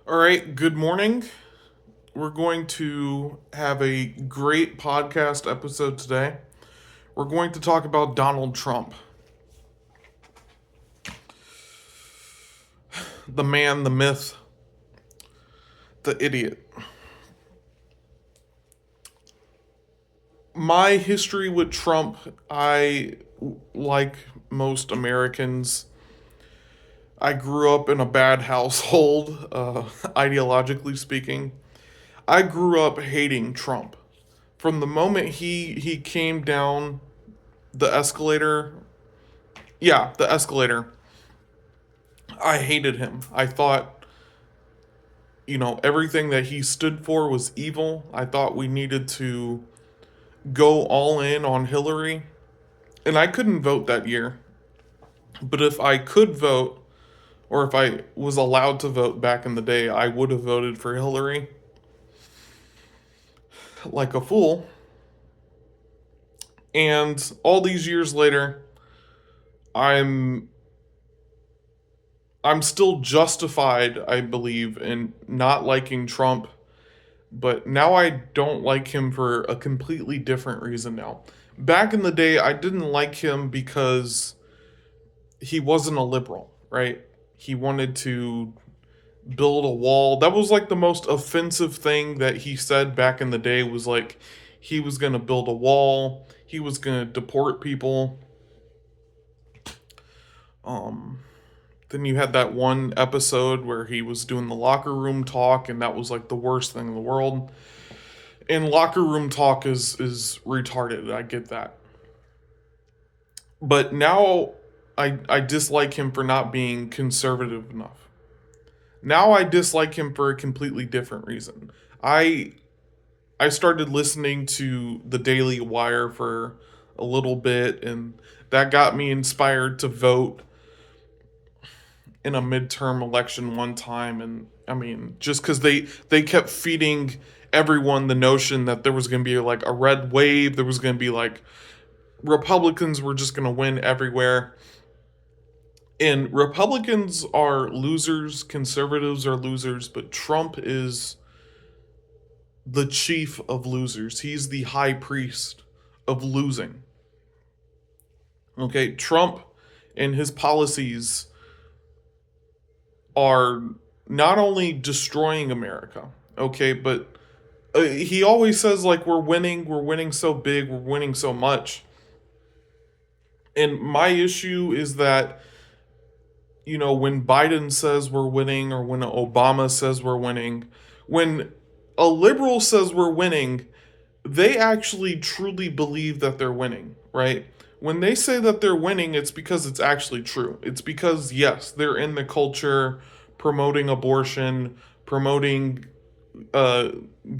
All right, good morning. We're going to have a great podcast episode today. We're going to talk about Donald Trump, the man, the myth, the idiot. My history with Trump, like most Americans, I grew up in a bad household, ideologically speaking. I grew up hating Trump. From the moment he came down the escalator, yeah, the escalator, I hated him. I thought, everything that he stood for was evil. I thought we needed to go all in on Hillary. And I couldn't vote that year. But if I could vote, or if I was allowed to vote back in the day, I would have voted for Hillary like a fool. And all these years later, I'm I'm still justified, I believe, in not liking Trump, but now I don't like him for a completely different reason now. Back in the day, I didn't like him because he wasn't a liberal, right? He wanted to build a wall. That was like the most offensive thing that he said back in the day was like he was going to build a wall, he was going to deport people. Um then you had that one episode where he was doing the locker room talk and that was like the worst thing in the world. And locker room talk is retarded. I get that. But now I dislike him for not being conservative enough. Now I dislike him for a completely different reason. I I started listening to the Daily Wire for a little bit and that got me inspired to vote in a midterm election one time. And I mean, just cuz they kept feeding everyone the notion that there was going to be like a red wave, there was going to be like Republicans were just going to win everywhere. And Republicans are losers, conservatives are losers, but Trump is the chief of losers. He's the high priest of losing. Okay, Trump and his policies are not only destroying America, okay, but he always says like we're winning so big, we're winning so much. And my issue is that when Biden says we're winning or when Obama says we're winning, when a liberal says we're winning, they actually truly believe that they're winning, right? When they say that they're winning, it's because it's actually true. It's because, yes, they're in the culture promoting abortion, promoting uh,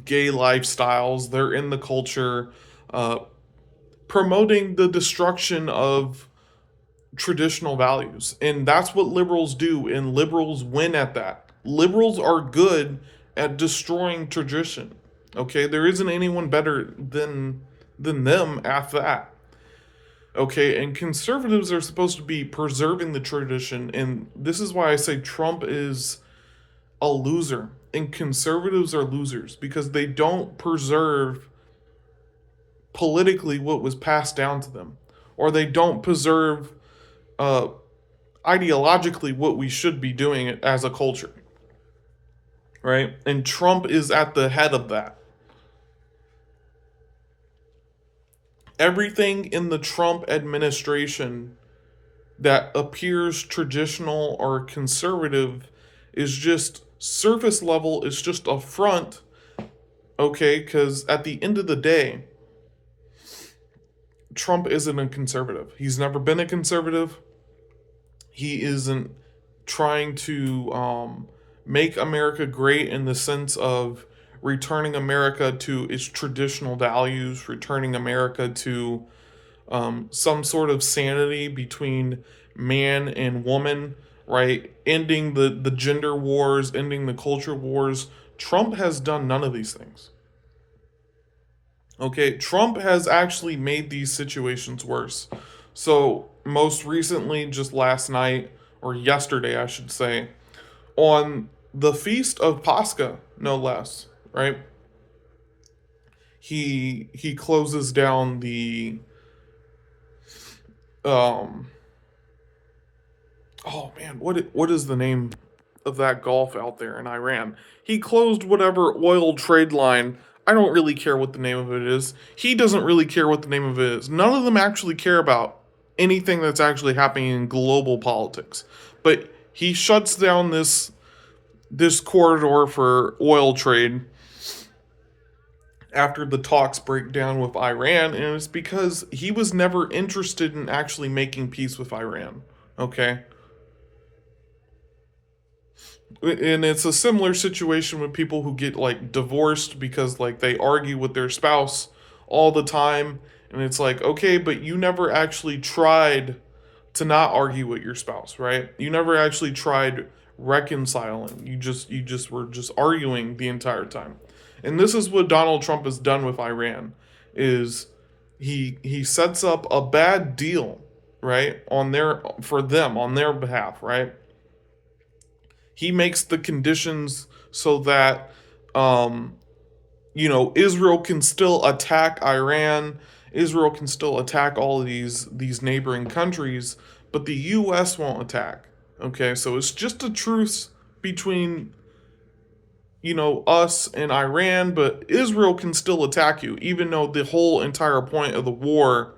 gay lifestyles, they're in the culture uh, promoting the destruction of traditional values. And that's what liberals do, and liberals win at that. Liberals are good at destroying tradition. Okay, there isn't anyone better than them at that. Okay, and conservatives are supposed to be preserving the tradition, and this is why I say Trump is a loser and conservatives are losers because they don't preserve politically what was passed down to them, or they don't preserve uh, ideologically what we should be doing as a culture, right? And Trump is at the head of that. Everything in the Trump administration that appears traditional or conservative is just surface level, it's just a front, okay? Because at the end of the day, Trump isn't a conservative. He's never been a conservative. He isn't trying to make America great in the sense of returning America to its traditional values, returning America to some sort of sanity between man and woman, right? Ending the gender wars, ending the culture wars. Trump has done none of these things. Okay, Trump has actually made these situations worse. So, most recently, just last night, or yesterday, I should say, on the feast of Pascha, no less, right? He closes down the um oh man, what is the name of that Gulf out there in Iran? He closed whatever oil trade line. I don't really care what the name of it is. He doesn't really care what the name of it is. None of them actually care about anything that's actually happening in global politics. But he shuts down this corridor for oil trade after the talks break down with Iran, and it's because he was never interested in actually making peace with Iran. Okay? And it's a similar situation with people who get like divorced because like they argue with their spouse all the time, and it's like, okay, but you never actually tried to not argue with your spouse, right? You never actually tried reconciling. You just were just arguing the entire time. And this is what Donald Trump has done with Iran is he sets up a bad deal, right? On their for them on their behalf, right? He makes the conditions so that um, Israel can still attack Iran. Israel can still attack all of these neighboring countries, but the U.S. won't attack. Okay, so it's just a truce between us and Iran, but Israel can still attack you, even though the whole entire point of the war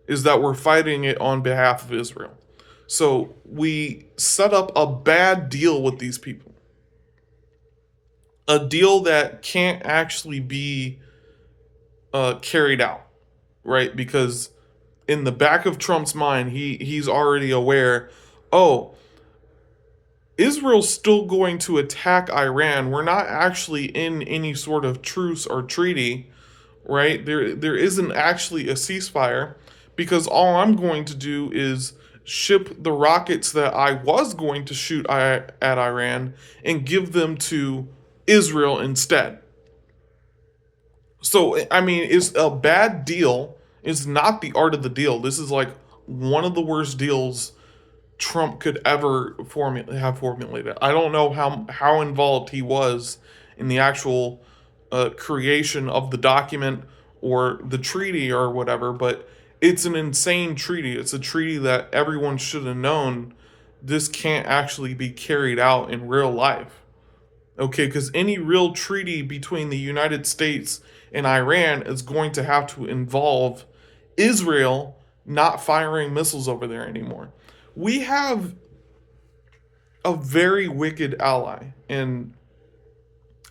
is that we're fighting it on behalf of Israel. So we set up a bad deal with these people, a deal that can't actually be carried out, right? Because in the back of Trump's mind, he's already aware, oh, Israel's still going to attack Iran. We're not actually in any sort of truce or treaty, right? There isn't actually a ceasefire because all I'm going to do is ship the rockets that I was going to shoot at Iran and give them to Israel instead. So, I mean, it's a bad deal. It's not the art of the deal. This is like one of the worst deals Trump could ever have formulated. I don't know how involved he was in the actual creation of the document or the treaty or whatever, but it's an insane treaty. It's a treaty that everyone should have known this can't actually be carried out in real life. Okay, because any real treaty between the United States and Iran is going to have to involve Israel not firing missiles over there anymore. We have a very wicked ally, and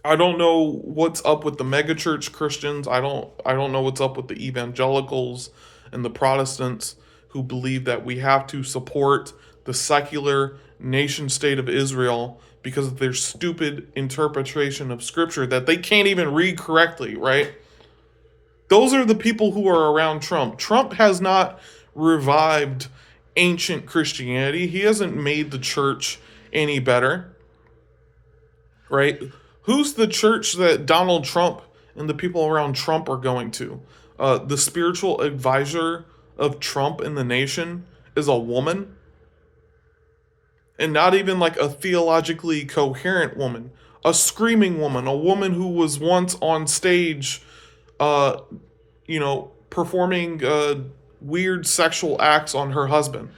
I don't know what's up with the megachurch Christians. I don't know what's up with the evangelicals and the Protestants who believe that we have to support the secular nation state of Israel because of their stupid interpretation of scripture that they can't even read correctly, right? Those are the people who are around Trump. Trump has not revived ancient Christianity. He hasn't made the church any better, right? Who's the church that Donald Trump and the people around Trump are going to? The spiritual advisor of Trump in the nation is a woman, and not even like a theologically coherent woman, a screaming woman, a woman who was once on stage, uh, performing weird sexual acts on her husband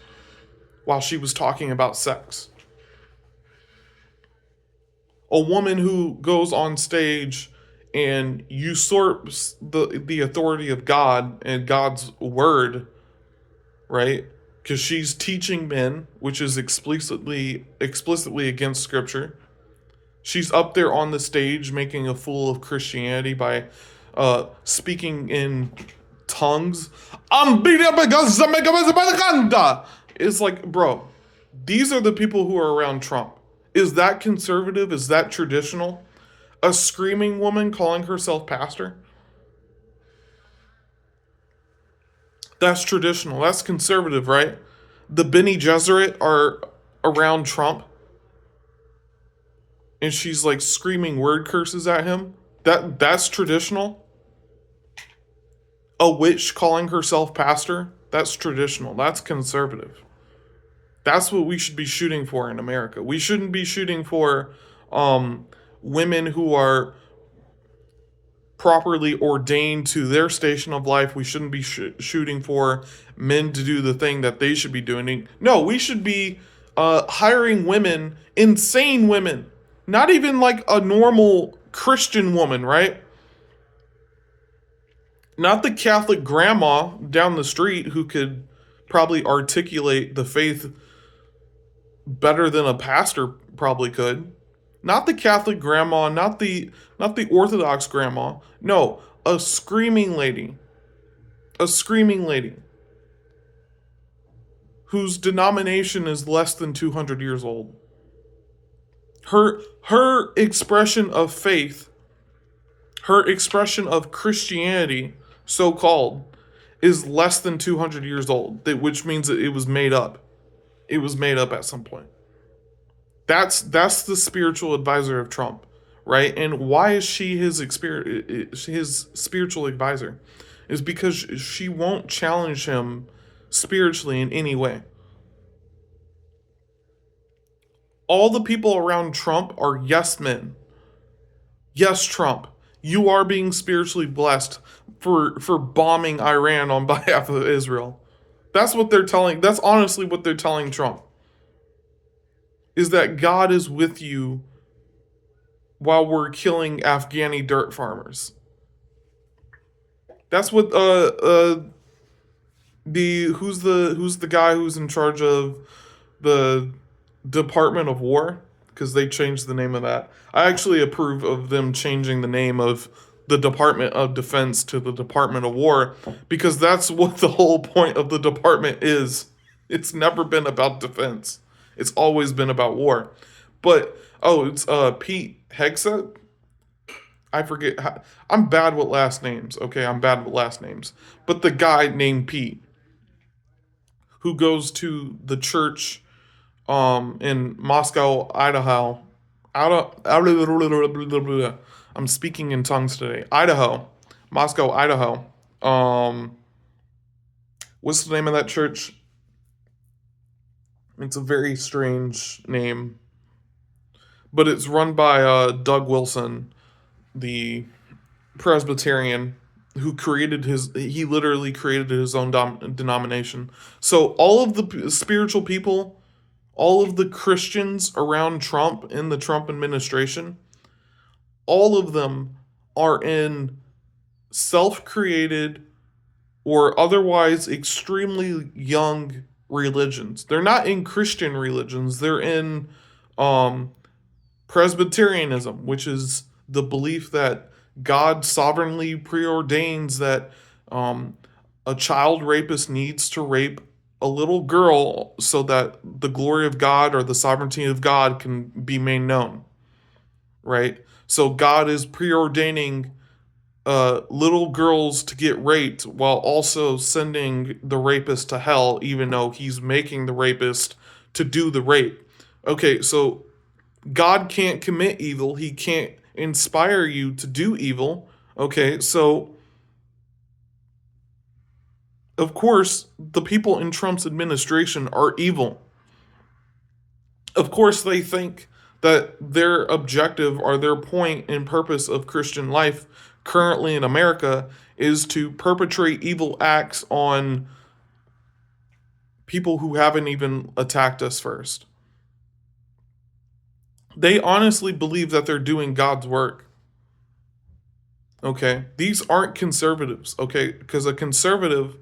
while she was talking about sex. A woman who goes on stage and usurps the authority of God and God's word, right? Because she's teaching men, which is explicitly against scripture. She's up there on the stage making a fool of Christianity by speaking in tongues. It's like, bro, these are the people who are around Trump. Is that conservative? Is that traditional? A screaming woman calling herself pastor? That's traditional. That's conservative, right? The Bene Gesserit are around Trump, and she's like screaming word curses at him. That's traditional. A witch calling herself pastor? That's traditional. That's conservative. That's what we should be shooting for in America. We shouldn't be shooting for um, women who are properly ordained to their station of life. We shouldn't be shooting for men to do the thing that they should be doing. No, we should be hiring women, insane women, not even like a normal Christian woman, right? Not the Catholic grandma down the street who could probably articulate the faith better than a pastor probably could. Not the Catholic grandma, not the Orthodox grandma. No, a screaming lady. A screaming lady whose denomination is less than 200 years old. Her expression of faith, her expression of Christianity, so called, is less than 200 years old, which means that it was made up. It was made up at some point. That's the spiritual advisor of Trump, right? And why is she his spiritual advisor? Is because she won't challenge him spiritually in any way. All the people around Trump are yes men. Yes, Trump, you are being spiritually blessed for bombing Iran on behalf of Israel. That's what they're telling. That's honestly what they're telling Trump. Is that God is with you while we're killing Afghani dirt farmers. That's what who's the guy who's in charge of the Department of War, because they changed the name of that. I actually approve of them changing the name of the Department of Defense to the Department of War, because that's what the whole point of the department is. It's never been about defense. It's always been about war. But it's Pete Hegseth. I forget. I'm bad with last names. Okay, I'm bad with last names. But the guy named Pete, who goes to the church in Moscow, Idaho. I'm speaking in tongues today. Idaho. Moscow, Idaho. What's the name of that church? It's a very strange name. But it's run by Doug Wilson, the Presbyterian, who he literally created his own denomination. So all of the spiritual people, all of the Christians around Trump in the Trump administration, all of them are in self-created or otherwise extremely young religions. They're not in Christian religions. They're in Presbyterianism, which is the belief that God sovereignly preordains that a child rapist needs to rape a little girl so that the glory of God or the sovereignty of God can be made known, right? So God is preordaining little girls to get raped while also sending the rapist to hell, even though he's making the rapist to do the rape. Okay, so God can't commit evil. He can't inspire you to do evil. Okay, so of course, the people in Trump's administration are evil. Of course, they think that their objective or their point and purpose of Christian life currently in America is to perpetrate evil acts on people who haven't even attacked us first. They honestly believe that they're doing God's work. Okay, these aren't conservatives. Okay, because a conservative,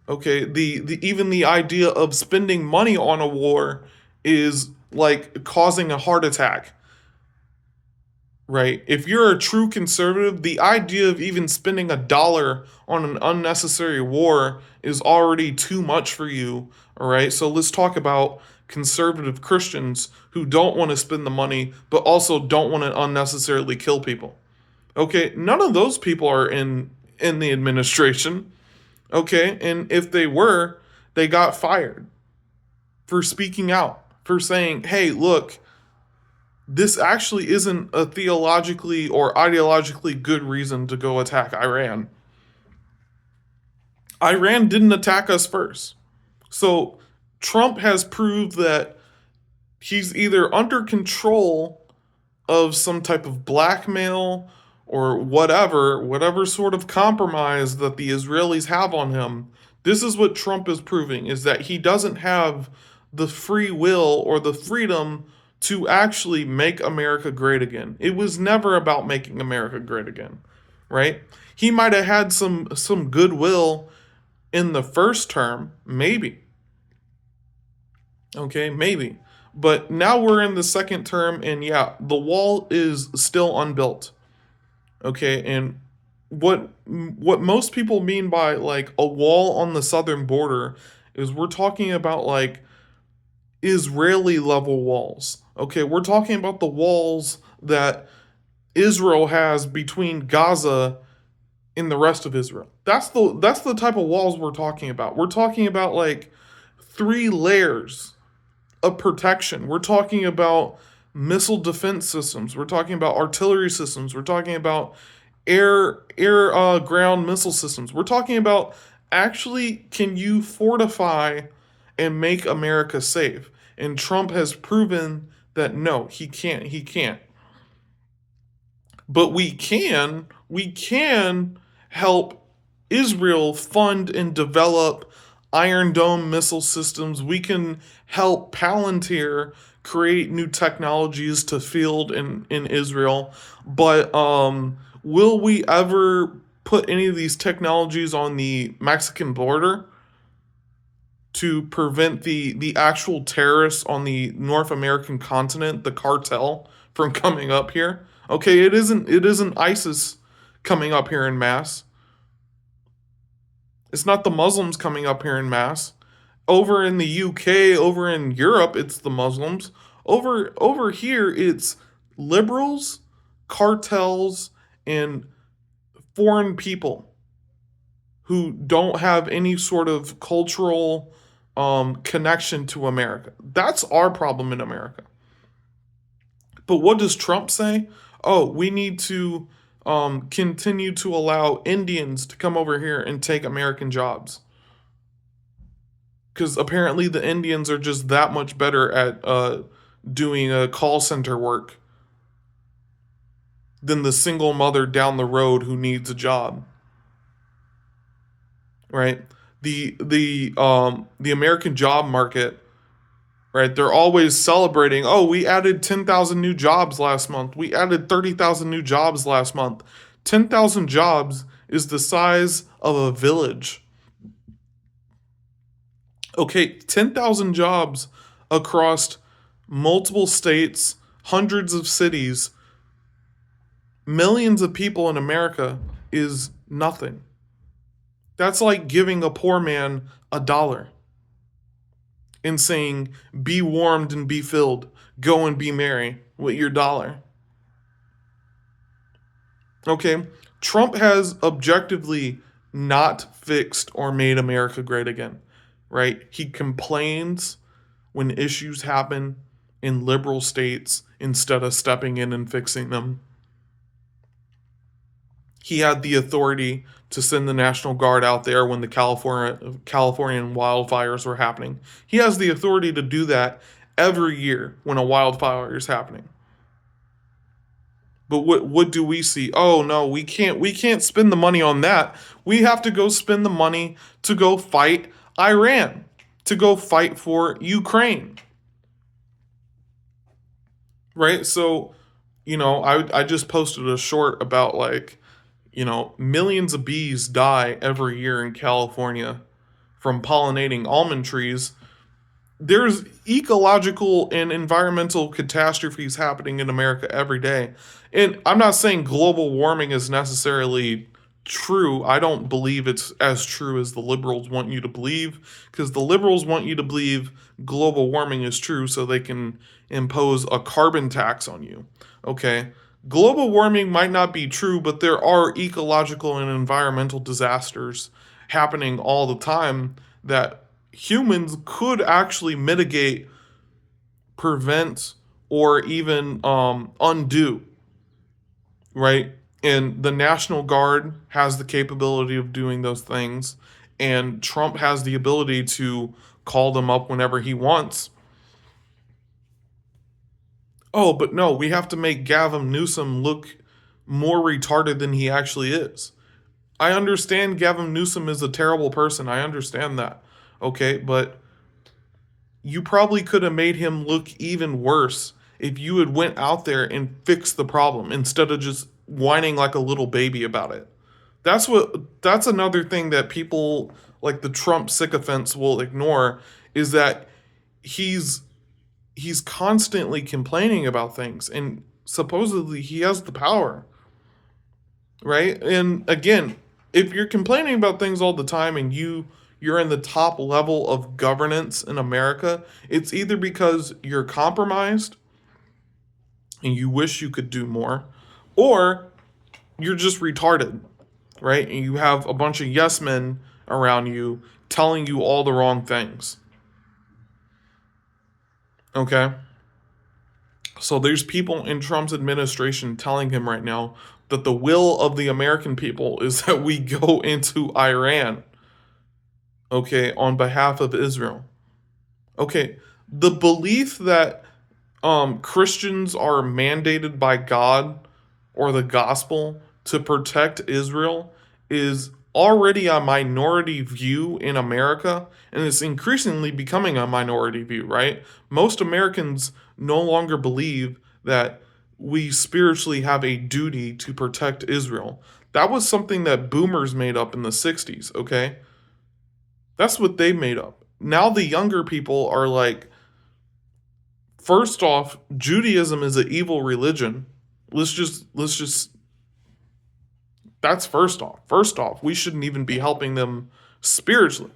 okay, the even the idea of spending money on a war is like causing a heart attack. Right? If you're a true conservative, the idea of even spending $1 on an unnecessary war is already too much for you. All right. So let's talk about conservative Christians who don't want to spend the money, but also don't want to unnecessarily kill people. Okay. None of those people are in the administration. Okay. And if they were, they got fired for speaking out, for saying, hey, look, this actually isn't a theologically or ideologically good reason to go attack Iran. Iran didn't attack us first. So Trump has proved that he's either under control of some type of blackmail or whatever sort of compromise that the Israelis have on him, this is what Trump is proving, is that he doesn't have the free will or the freedom to actually make America great again. It was never about making America great again, right? He might have had some goodwill in the first term, maybe. Okay, maybe. But now we're in the second term, and yeah, the wall is still unbuilt. Okay, and what most people mean by like a wall on the southern border is we're talking about like Israeli level walls. Okay, we're talking about the walls that Israel has between Gaza and the rest of Israel. That's the type of walls we're talking about. We're talking about like three layers of protection. We're talking about missile defense systems. We're talking about artillery systems. We're talking about air ground missile systems. We're talking about actually can you fortify and make America safe? And Trump has proven that no, he can't. He can't. But we can help Israel fund and develop Iron Dome missile systems. We can help Palantir create new technologies to field in Israel. But will we ever put any of these technologies on the Mexican border to prevent the actual terrorists on the North American continent, the cartel, from coming up here? Okay, it isn't ISIS coming up here in mass. It's not the Muslims coming up here in mass. Over in the UK, over in Europe, it's the Muslims. Over here, it's liberals, cartels, and foreign people who don't have any sort of cultural connection to America. That's our problem in America. But what does Trump say? Oh, we need to continue to allow Indians to come over here and take American jobs. Because apparently the Indians are just that much better at doing call center work than the single mother down the road who needs a job, right? The American job market, right? They're always celebrating. Oh, we added 10,000 new jobs last month. We added 30,000 new jobs last month. 10,000 jobs is the size of a village. Okay, 10,000 jobs across multiple states, hundreds of cities, millions of people in America is nothing. That's like giving a poor man $1 and saying, be warmed and be filled, go and be merry with your dollar. Okay, Trump has objectively not fixed or made America great again, right? He complains when issues happen in liberal states instead of stepping in and fixing them. He had the authority to send the National Guard out there when the Californian wildfires were happening. He has the authority to do that every year when a wildfire is happening. But what do we see? Oh no, we can't spend the money on that. We have to go spend the money to go fight Iran, to go fight for Ukraine. Right? So, I just posted a short about like, millions of bees die every year in California from pollinating almond trees. There's ecological and environmental catastrophes happening in America every day. And I'm not saying global warming is necessarily true. I don't believe it's as true as the liberals want you to believe, because the liberals want you to believe global warming is true so they can impose a carbon tax on you. Okay? Global warming might not be true, but there are ecological and environmental disasters happening all the time that humans could actually mitigate, prevent, or even undo, right? And the National Guard has the capability of doing those things, and Trump has the ability to call them up whenever he wants. Oh, but no, we have to make Gavin Newsom look more retarded than he actually is. I understand Gavin Newsom is a terrible person. I understand that. Okay, but you probably could have made him look even worse if you had went out there and fixed the problem instead of just whining like a little baby about it. That's another thing that people like the Trump sycophants will ignore is that he's he's constantly complaining about things and supposedly he has the power, right? And again, if you're complaining about things all the time and you're in the top level of governance in America, it's either because you're compromised and you wish you could do more, or you're just retarded, right? And you have a bunch of yes men around you telling you all the wrong things. Okay? So there's people in Trump's administration telling him right now that the will of the American people is that we go into Iran, okay, on behalf of Israel. Okay, the belief that Christians are mandated by God or the gospel to protect Israel is already a minority view in America, and it's increasingly becoming a minority view, right? Most Americans no longer believe that we spiritually have a duty to protect Israel. That was something that boomers made up in the 60s, okay? That's what they made up. Now the younger people are like, first off, Judaism is an evil religion. Let's just that's first off. First off, we shouldn't even be helping them spiritually.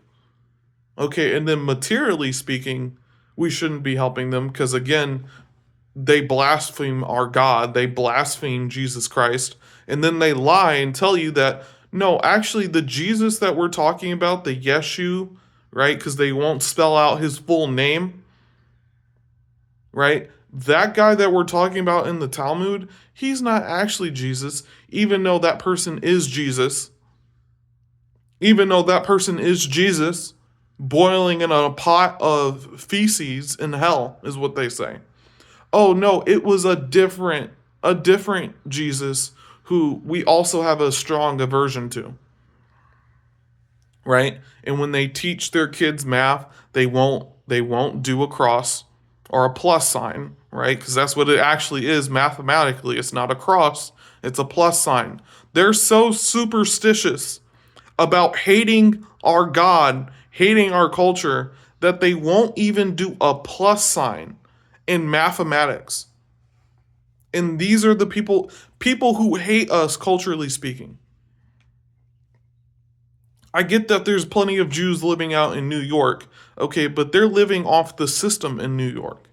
Okay, and then materially speaking, we shouldn't be helping them because again, they blaspheme our God, they blaspheme Jesus Christ, and then they lie and tell you that no, actually the Jesus that we're talking about, the Yeshu, right? Because they won't spell out his full name, right? That guy that we're talking about in the Talmud, he's not actually Jesus, even though that person is Jesus. Even though that person is Jesus, boiling in a pot of feces in hell, is what they say. Oh no, it was a different Jesus who we also have a strong aversion to, right? And when they teach their kids math, they won't do a cross or a plus sign, right? Because that's what it actually is mathematically. It's not a cross, it's a plus sign. They're so superstitious about hating our God, hating our culture, that they won't even do a plus sign in mathematics. And these are the people who hate us culturally speaking. I get that there's plenty of Jews living out in New York, okay, but they're living off the system in New York.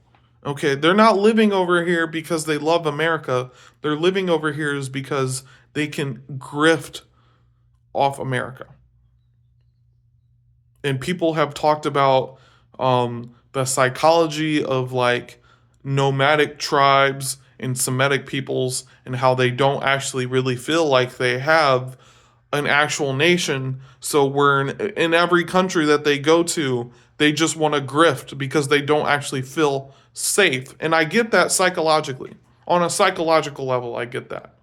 Okay, they're not living over here because they love America. They're living over here is because they can grift off America. And people have talked about the psychology of like nomadic tribes and Semitic peoples and how they don't actually really feel like they have an actual nation. So we're in every country that they go to, they just want to grift because they don't actually feel safe. And I get that psychologically. On a psychological level, I get that.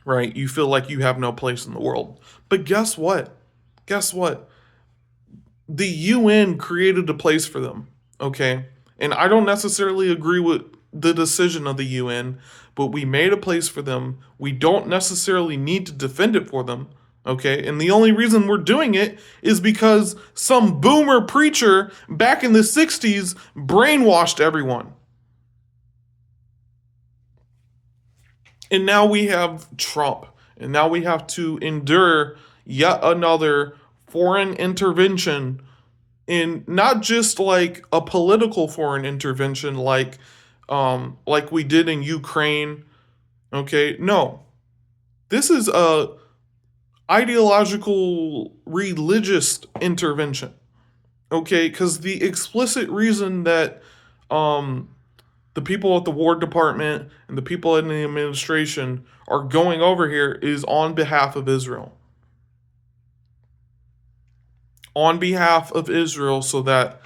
Right? You feel like you have no place in the world. But guess what? Guess what? The UN created a place for them, okay? And I don't necessarily agree with the decision of the UN, but we made a place for them. We don't necessarily need to defend it for them, okay? And the only reason we're doing it is because some boomer preacher back in the 60s brainwashed everyone. And now we have Trump, and now we have to endure yet another foreign intervention in not just like a political foreign intervention like we did in Ukraine. Okay, no. This is a ideological religious intervention. Okay, cuz the explicit reason that um the people at the War Department and the people in the administration are going over here is on behalf of Israel. On behalf of Israel so that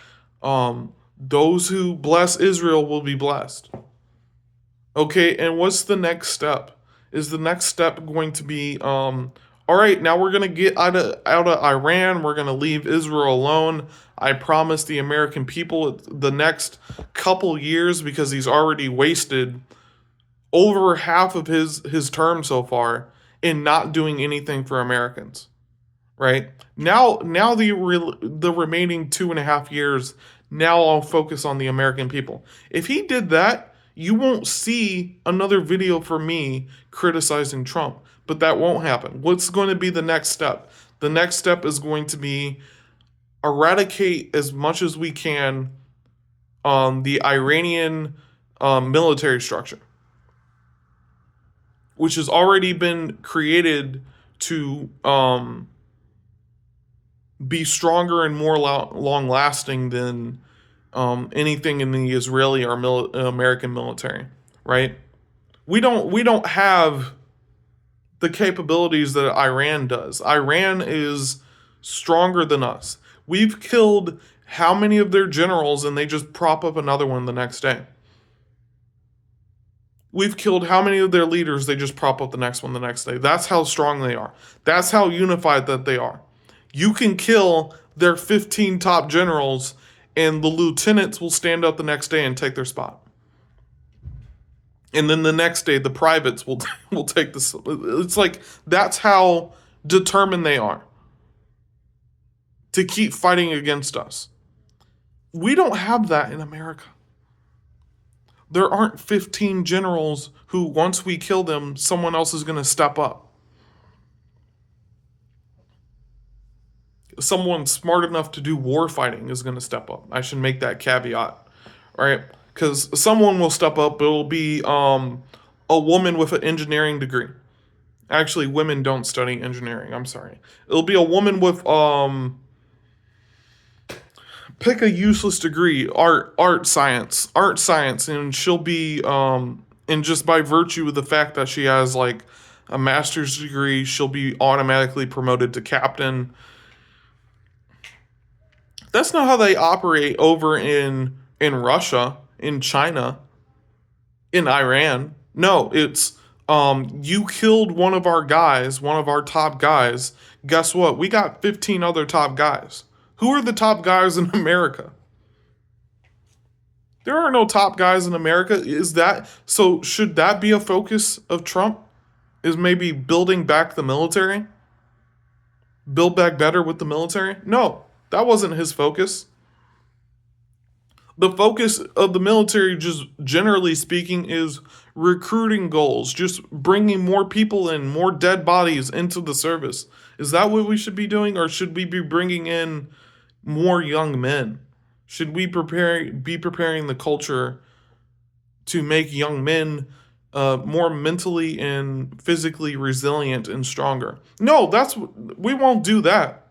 Those who bless Israel will be blessed. Okay, and what's the next step? Is the next step going to be all right, now we're going to get out of Iran, we're going to leave Israel alone. I promise the American people the next couple years, because he's already wasted over half of his term so far in not doing anything for Americans. Right? Now the remaining 2.5 years, now I'll focus on the American people. If he did that, you won't see another video from me criticizing Trump. But that won't happen. What's going to be the next step? The next step is going to be eradicate as much as we can the Iranian military structure, which has already been created to be stronger and more long lasting than anything in the Israeli or American military, right? We don't have the capabilities that Iran does. Iran is stronger than us. We've killed how many of their generals, and they just prop up another one the next day. We've killed how many of their leaders, they just prop up the next one the next day. That's how strong they are. That's how unified that they are. You can kill their 15 top generals, and the lieutenants will stand up the next day and take their spot. And then the next day, the privates will take this. It's like, that's how determined they are to keep fighting against us. We don't have that in America. There aren't 15 generals who, once we kill them, someone else is going to step up. Someone smart enough to do war fighting is going to step up. I should make that caveat, right? Because someone will step up. It will be a woman with an engineering degree. Actually, women don't study engineering. I'm sorry. It'll be a woman with pick a useless degree, art science, and she'll be and just by virtue of the fact that she has like a master's degree, she'll be automatically promoted to captain. That's not how they operate over in Russia, in China, in Iran. No, it's you killed one of our guys, one of our top guys. Guess what? We got 15 other top guys. Who are the top guys in America? There are no top guys in America. Is that so? Should that be a focus of Trump? Is maybe building back the military? Build back better with the military? No, that wasn't his focus. The focus of the military, just generally speaking, is recruiting goals, just bringing more people in, more dead bodies into the service. Is that what we should be doing, or should we be bringing in more young men? Should we be preparing the culture to make young men more mentally and physically resilient and stronger? No, we won't do that.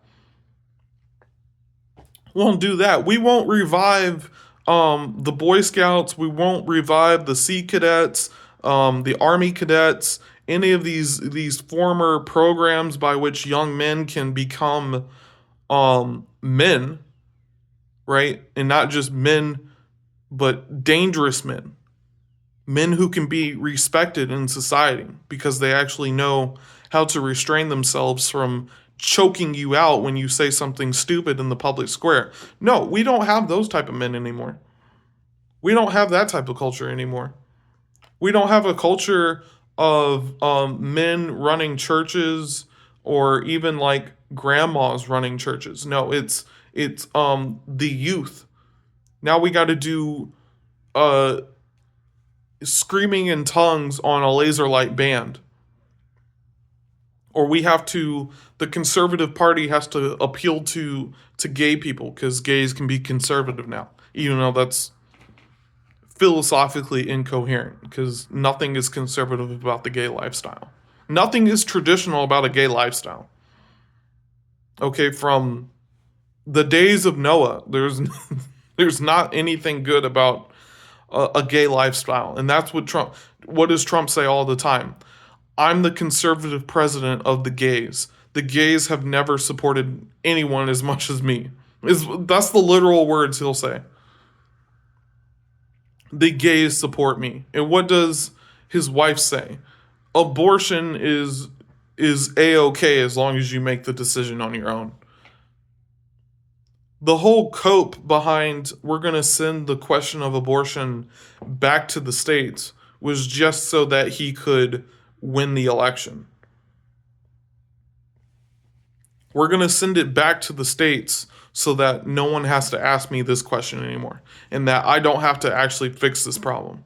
Won't do that. We won't revive the Boy Scouts. We won't revive the Sea Cadets, the Army Cadets, any of these former programs by which young men can become men, right? And not just men, but dangerous men. Men who can be respected in society because they actually know how to restrain themselves from choking you out when you say something stupid in the public square. No, we don't have those type of men anymore. We don't have that type of culture anymore. We don't have a culture of men running churches, or even like grandmas running churches. No, it's the youth. Now we got to do screaming in tongues on a laser light band. Or the conservative party has to appeal to gay people because gays can be conservative now, even though that's philosophically incoherent, because nothing is conservative about the gay lifestyle. Nothing is traditional about a gay lifestyle. Okay, from the days of Noah, there's not anything good about a gay lifestyle. And that's what does Trump say all the time? I'm the conservative president of the gays. The gays have never supported anyone as much as me. That's the literal words he'll say. The gays support me. And what does his wife say? Abortion is a-okay as long as you make the decision on your own. The whole cope behind we're going to send the question of abortion back to the states was just so that he could win the election. We're going to send it back to the states so that no one has to ask me this question anymore and that I don't have to actually fix this problem.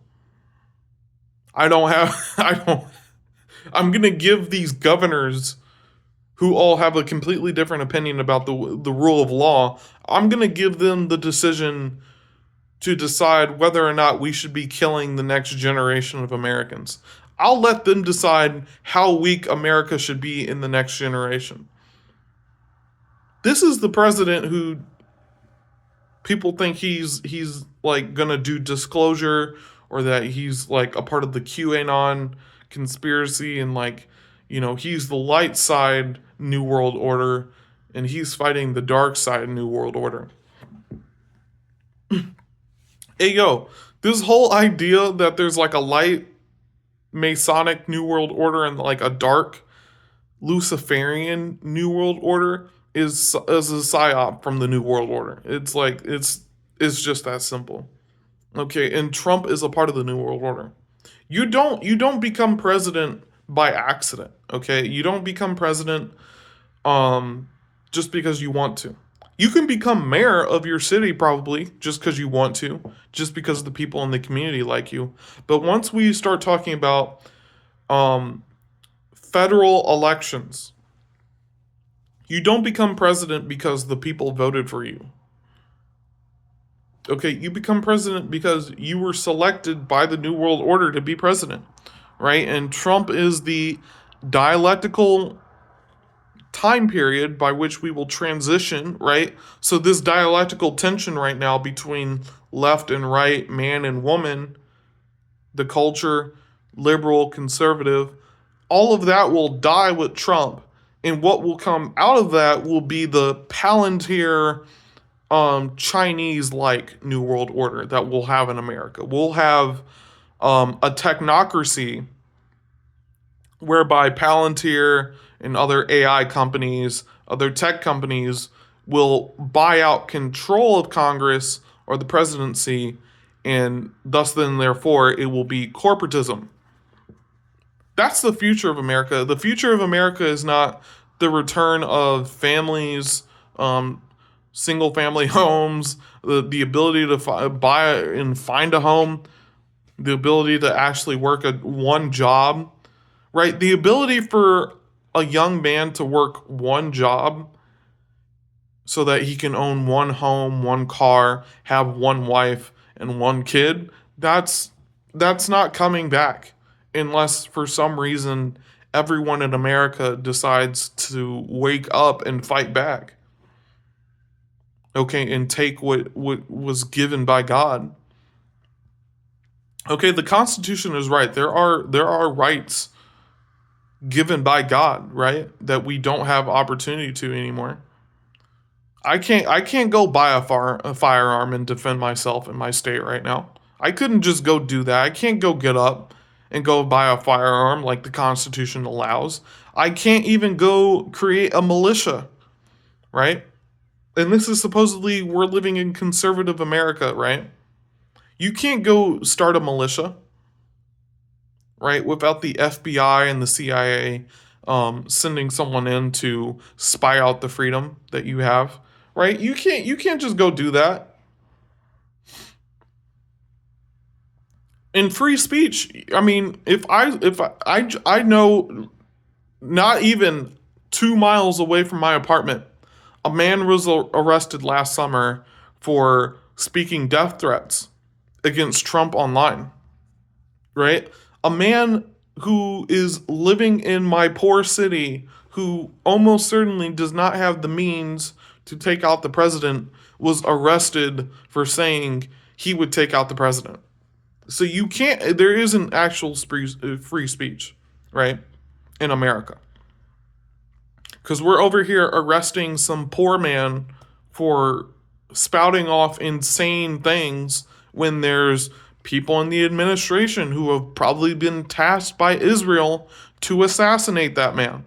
I don't have, I don't, I'm going to give these governors who all have a completely different opinion about the rule of law, I'm going to give them the decision to decide whether or not we should be killing the next generation of Americans. I'll let them decide how weak America should be in the next generation. This is the president who people think he's like gonna do disclosure or that he's like a part of the QAnon conspiracy and like, you know, he's the light side New World Order and he's fighting the dark side New World Order. Hey yo, this whole idea that there's like a light Masonic New World Order and like a dark Luciferian New World Order is a psyop from the New World Order. It's like it's just that simple. Okay, and Trump is a part of the New World Order. You don't become president by accident. Okay, you don't become president just because you want to. You can become mayor of your city probably just because you want to, just because the people in the community like you. But once we start talking about federal elections, you don't become president because the people voted for you. Okay, you become president because you were selected by the New World Order to be president, right? And Trump is the dialectical time period by which we will transition, right? So this dialectical tension right now between left and right, man and woman, the culture, liberal, conservative, all of that will die with Trump. And what will come out of that will be the Palantir Chinese-like New World Order that we'll have in America. We'll have a technocracy whereby Palantir and other AI companies, other tech companies will buy out control of Congress or the presidency, and thus then therefore it will be corporatism. That's the future of America. The future of America is not the return of families, single family homes, the ability to buy and find a home, the ability to actually work one job, right? The ability for a young man to work one job so that he can own one home, one car, have one wife and one kid, that's not coming back unless for some reason everyone in America decides to wake up and fight back. Okay, and take what was given by God. Okay, the Constitution is right. There are rights given by God, right? That we don't have opportunity to anymore. I can't go buy a firearm and defend myself in my state right now. I couldn't just go do that. I can't go get up and go buy a firearm like the Constitution allows. I can't even go create a militia, right? And this is supposedly we're living in conservative America, right? You can't go start a militia, right, without the FBI and the CIA sending someone in to spy out the freedom that you have, right? You can't just go do that. In free speech, I mean, if I know not even 2 miles away from my apartment, a man was arrested last summer for speaking death threats against Trump online, right? A man who is living in my poor city, who almost certainly does not have the means to take out the president, was arrested for saying he would take out the president. So you can't, there isn't actual free speech, right, in America. Because we're over here arresting some poor man for spouting off insane things when there's people in the administration who have probably been tasked by Israel to assassinate that man.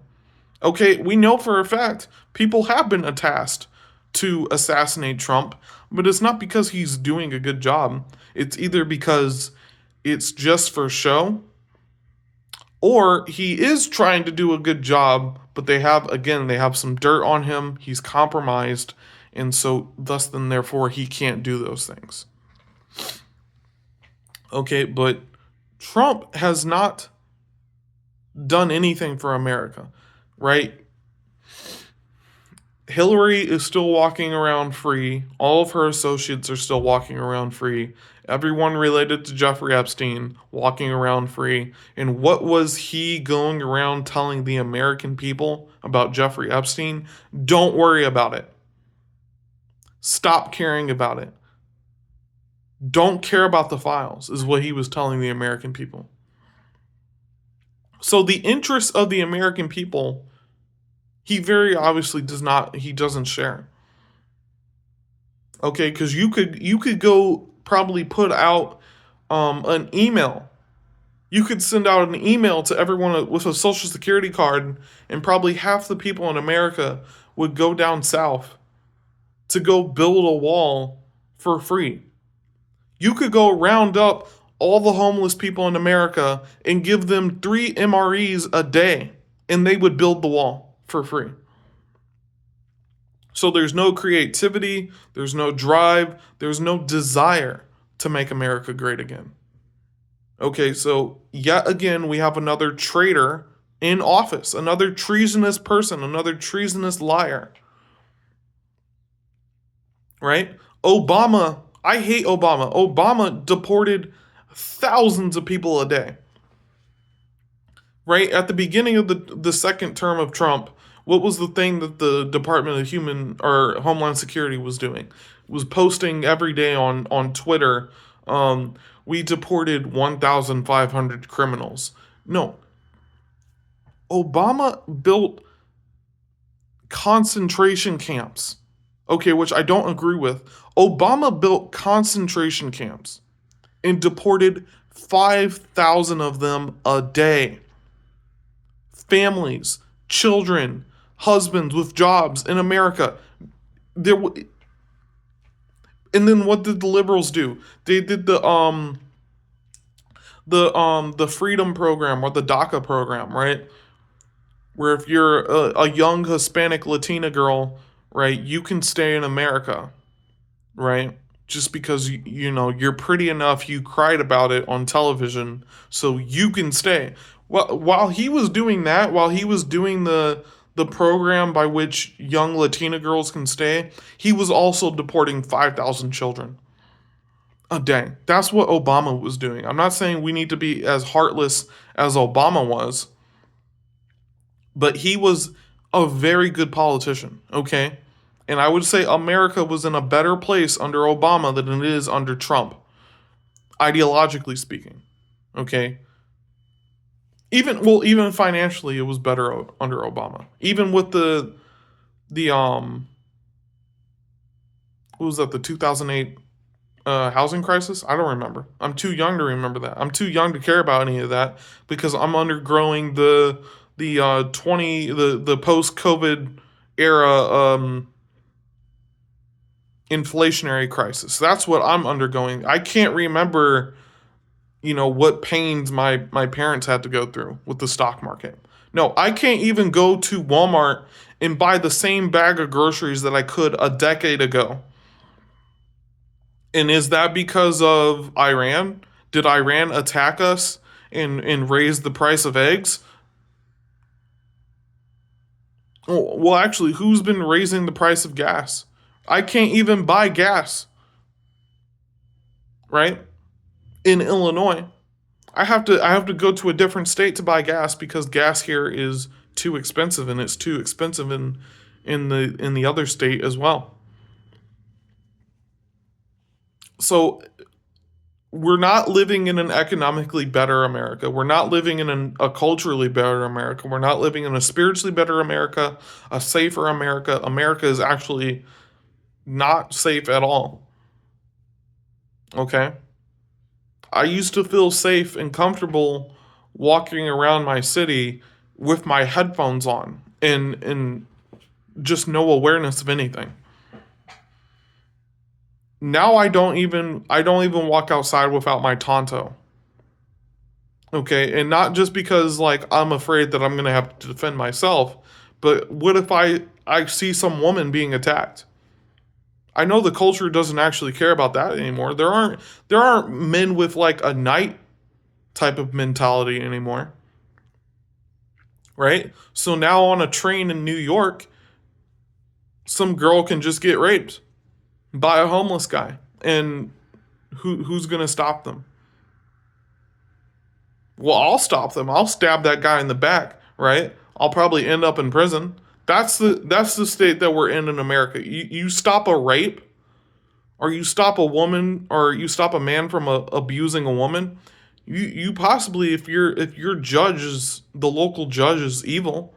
Okay, we know for a fact people have been tasked to assassinate Trump, but it's not because he's doing a good job. It's either because it's just for show, or he is trying to do a good job, but they have some dirt on him. He's compromised, and so thus then therefore he can't do those things. Okay, but Trump has not done anything for America, right? Hillary is still walking around free. All of her associates are still walking around free. Everyone related to Jeffrey Epstein walking around free. And what was he going around telling the American people about Jeffrey Epstein? Don't worry about it. Stop caring about it. Don't care about the files, is what he was telling the American people. So the interests of the American people, he very obviously doesn't share. Okay, because you could go probably put out an email. You could send out an email to everyone with a social security card, and probably half the people in America would go down south to go build a wall for free. You could go round up all the homeless people in America and give them 3 MREs a day, and they would build the wall for free. So there's no creativity, there's no drive, there's no desire to make America great again. Okay, so yet again, we have another traitor in office, another treasonous person, another treasonous liar. Right? Obama, I hate Obama. Obama deported thousands of people a day. Right? At the beginning of the second term of Trump, what was the thing that the Department of Homeland Security was doing? It was posting every day on Twitter, we deported 1,500 criminals. No. Obama built concentration camps. Okay, which I don't agree with. Obama built concentration camps and deported 5,000 of them a day. Families, children, husbands with jobs in America. And then what did the liberals do? They did the Freedom Program, or the DACA program, right? Where if you're a young Hispanic Latina girl, right, you can stay in America, right? Just because you're pretty enough, you cried about it on television, so you can stay. Well, while he was doing that, while he was doing the program by which young Latina girls can stay, he was also deporting 5,000 children a day. That's what Obama was doing. I'm not saying we need to be as heartless as Obama was, but he was a very good politician, okay? And I would say America was in a better place under Obama than it is under Trump, ideologically speaking, okay? Even financially, it was better under Obama. Even with the what was that, the 2008 housing crisis? I don't remember. I'm too young to remember that. I'm too young to care about any of that because I'm undergoing the post-COVID era inflationary crisis. That's what I'm undergoing. I can't remember what pains my parents had to go through with the stock market. No, I can't even go to Walmart and buy the same bag of groceries that I could a decade ago. And is that because of Iran? Did Iran attack us and raise the price of eggs? Well, actually, who's been raising the price of gas? I can't even buy gas. Right? In Illinois, I have to go to a different state to buy gas because gas here is too expensive, and it's too expensive in the other state as well. So we're not living in an economically better America. We're not living in a culturally better America. We're not living in a spiritually better America, a safer America. America is actually not safe at all. Okay? I used to feel safe and comfortable walking around my city with my headphones on and just no awareness of anything. Now I don't even walk outside without my Tonto. Okay, and not just because like I'm afraid that I'm gonna have to defend myself, but what if I see some woman being attacked? I know the culture doesn't actually care about that anymore. There aren't men with like a knight type of mentality anymore, right? So now on a train in New York, some girl can just get raped by a homeless guy, and who's gonna stop them? Well, I'll stop them. I'll stab that guy in the back, right? I'll probably end up in prison. That's the state that we're in America. You stop a rape, or you stop a woman, or you stop a man from abusing a woman. You possibly, if your judge is the local judge is evil,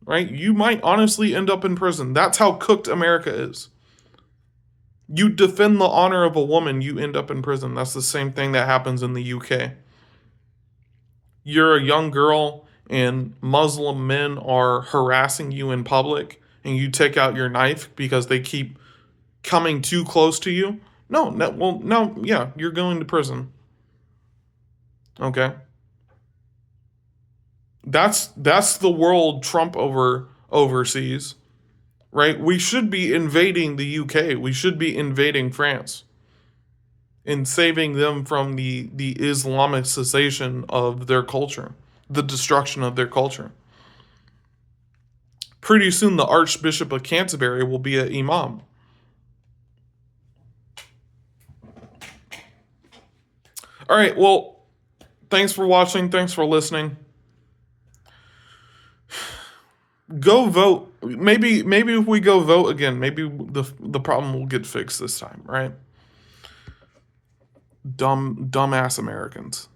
right? You might honestly end up in prison. That's how cooked America is. You defend the honor of a woman, you end up in prison. That's the same thing that happens in the UK. You're a young girl and Muslim men are harassing you in public and you take out your knife because they keep coming too close to you. No, no, well, no, yeah, you're going to prison. Okay, that's the world Trump oversees, right? We should be invading the UK. We should be invading France and saving them from the Islamicization of their culture, the destruction of their culture. Pretty soon, the Archbishop of Canterbury will be an imam. All right, well, thanks for watching. Thanks for listening. Go vote. Maybe if we go vote again, maybe the problem will get fixed this time, right? Dumbass Americans.